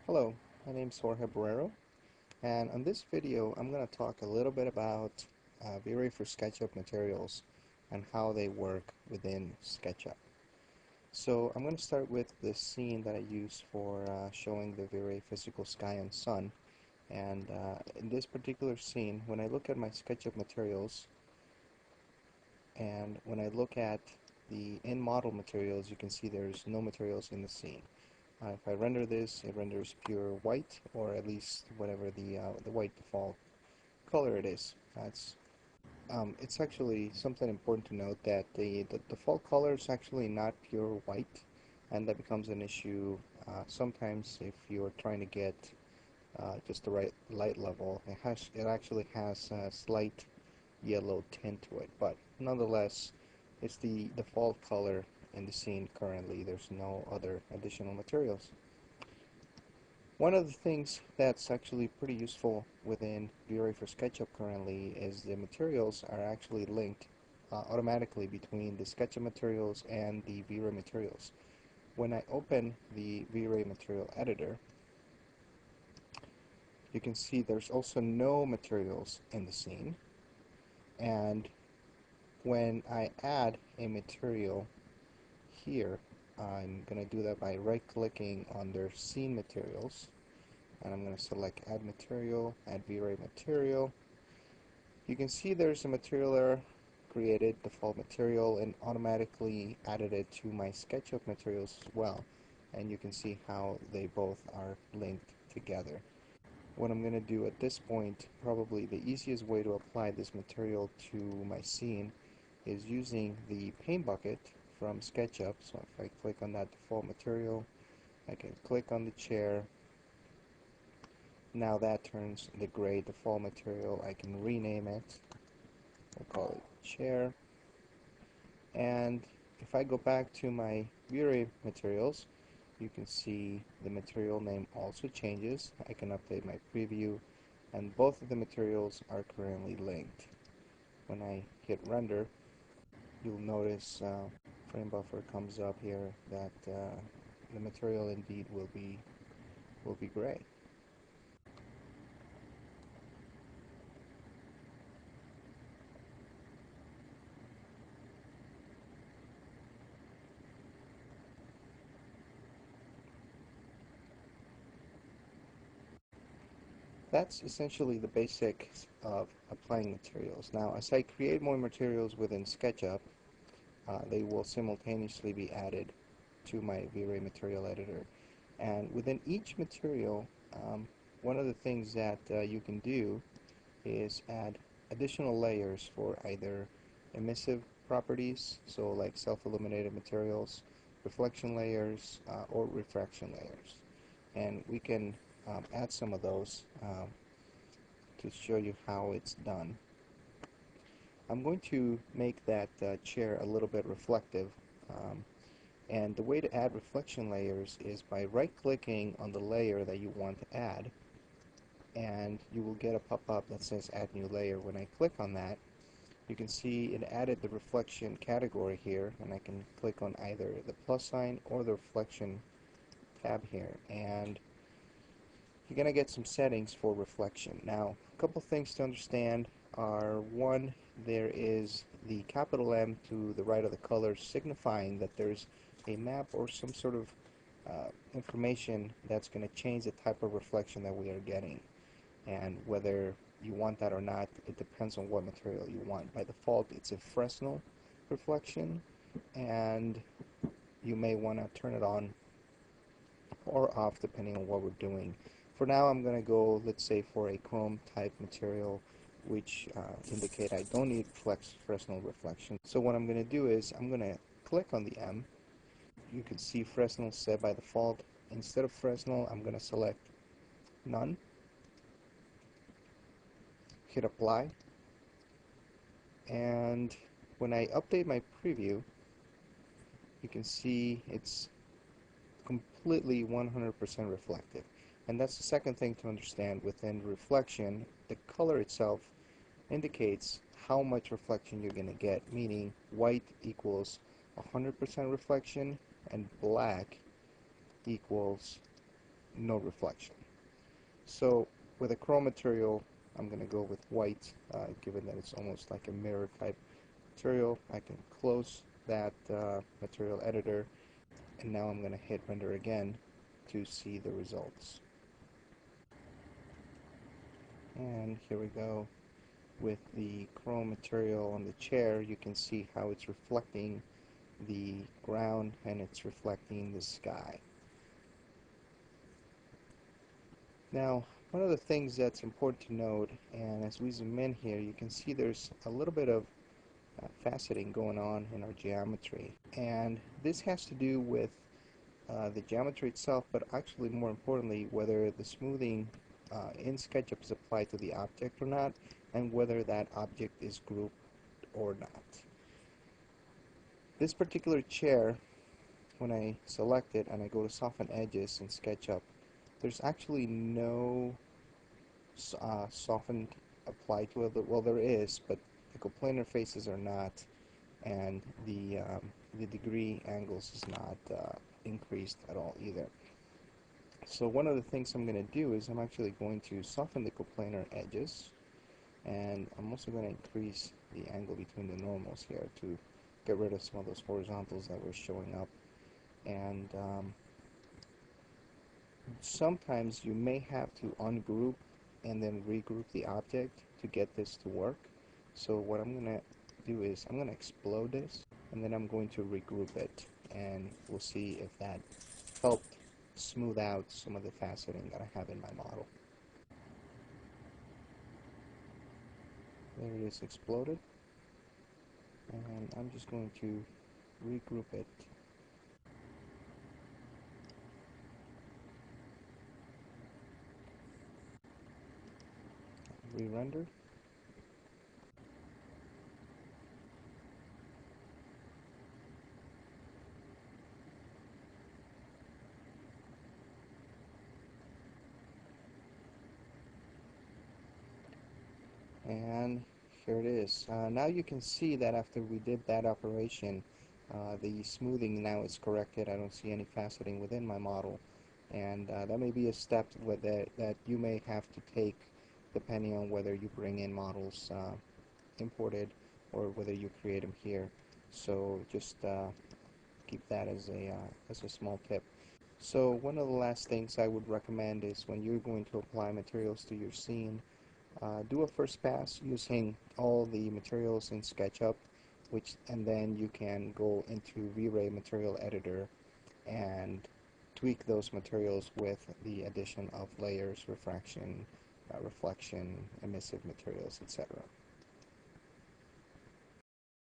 Hello, my name is Jorge Barrero, and on this video I'm going to talk a little bit about V-Ray for SketchUp materials and how they work within SketchUp. So I'm going to start with the scene that I use for showing the V-Ray physical sky and sun. And in this particular scene, when I look at my SketchUp materials and when I look at the in-model materials, you can see there's no materials in the scene. If I render this, it renders pure white, or at least whatever the white default color it is. It's actually something important to note that the default color is actually not pure white, and that becomes an issue sometimes if you're trying to get just the right light level. It actually has a slight yellow tint to it, but nonetheless, it's the default color in the scene currently. There's no other additional materials. One of the things that's actually pretty useful within V-Ray for SketchUp currently is the materials are actually linked automatically between the SketchUp materials and the V-Ray materials. When I open the V-Ray material editor, you can see there's also no materials in the scene, and when I add a material here, I'm going to do that by right-clicking under Scene Materials, and I'm going to select Add Material, Add V-Ray Material. You can see there's a material error created, default material, and automatically added it to my SketchUp materials as well. And you can see how they both are linked together. What I'm going to do at this point, probably the easiest way to apply this material to my scene is using the paint bucket from SketchUp. So if I click on that default material, I can click on the chair. Now that turns the gray default material. I can rename it. We'll call it chair. And if I go back to my V-Ray materials, you can see the material name also changes. I can update my preview, and both of the materials are currently linked. When I hit render, you'll notice frame buffer comes up here that the material indeed will be gray. That's essentially the basics of applying materials. Now, as I create more materials within SketchUp, they will simultaneously be added to my V-Ray material editor. And within each material, one of the things that you can do is add additional layers for either emissive properties, so like self-illuminated materials, reflection layers, or refraction layers. And we can add some of those to show you how it's done. I'm going to make that chair a little bit reflective, and the way to add reflection layers is by right-clicking on the layer that you want to add, and you will get a pop-up that says Add New Layer. When I click on that, you can see it added the reflection category here, and I can click on either the plus sign or the reflection tab here, and you're going to get some settings for reflection. Now, a couple things to understand are, one, there is the capital M to the right of the color, signifying that there's a map or some sort of information that's going to change the type of reflection that we are getting. And whether you want that or not, it depends on what material you want. By default, it's a Fresnel reflection, and you may want to turn it on or off depending on what we're doing. For now, I'm going to go, let's say, for a chrome type material, which indicate I don't need Fresnel reflection. So what I'm going to do is I'm going to click on the M. You can see Fresnel set by default. Instead of Fresnel, I'm going to select none, hit apply, and when I update my preview, you can see it's completely 100% reflective. And that's the second thing to understand. Within reflection, the color itself indicates how much reflection you're going to get, meaning white equals 100% reflection and black equals no reflection. So with a chrome material, I'm going to go with white, given that it's almost like a mirror type material. I can close that material editor, and now I'm going to hit render again to see the results. And here we go. With the chrome material on the chair, you can see how it's reflecting the ground and it's reflecting the sky. Now, one of the things that's important to note, and as we zoom in here, you can see there's a little bit of faceting going on in our geometry. And this has to do with the geometry itself, but actually more importantly, whether the smoothing in SketchUp is applied to the object or not, and whether that object is grouped or not. This particular chair, when I select it and I go to soften edges in SketchUp, there's actually no soften applied to it. Well, there is, but the coplanar faces are not, and the degree angles is not increased at all either. So one of the things I'm going to do is I'm actually going to soften the coplanar edges, and I'm also going to increase the angle between the normals here to get rid of some of those horizontals that were showing up. And sometimes you may have to ungroup and then regroup the object to get this to work. So what I'm going to do is I'm going to explode this, and then I'm going to regroup it, and we'll see if that helped smooth out some of the faceting that I have in my model. There it is, exploded, and I'm just going to regroup it. Re-render. And here it is. Now you can see that after we did that operation, the smoothing now is corrected. I don't see any faceting within my model, and that may be a step that you may have to take depending on whether you bring in models imported or whether you create them here. So just keep that as a small tip. So one of the last things I would recommend is when you're going to apply materials to your scene, do a first pass using all the materials in SketchUp, and then you can go into V-Ray Material Editor and tweak those materials with the addition of layers, refraction, reflection, emissive materials, etc.